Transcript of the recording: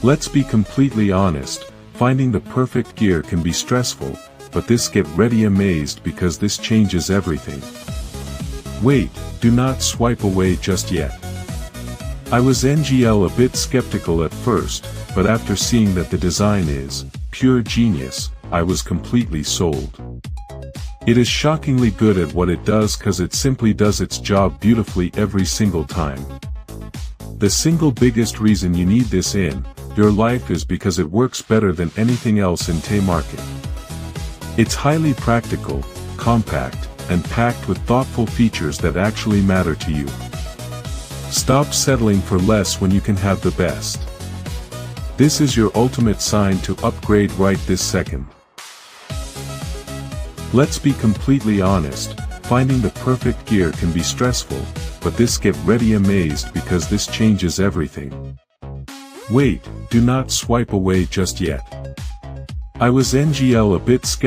Let's be completely honest, finding the perfect gear can be stressful, but this get ready amazed because this changes everything. Wait, do not swipe away just yet. I was a bit skeptical at first, but after seeing that the design is pure genius, I was completely sold. It is shockingly good at what it does cause it simply does its job beautifully every single time. The single biggest reason you need this in your life is because it works better than anything else in the market. It's highly practical, compact, and packed with thoughtful features that actually matter to you. Stop settling for less when you can have the best. This is your ultimate sign to upgrade right this second. Let's be completely honest, finding the perfect gear can be stressful, but this get ready amazed because this changes everything. Wait, do not swipe away just yet. I was a bit skeptical.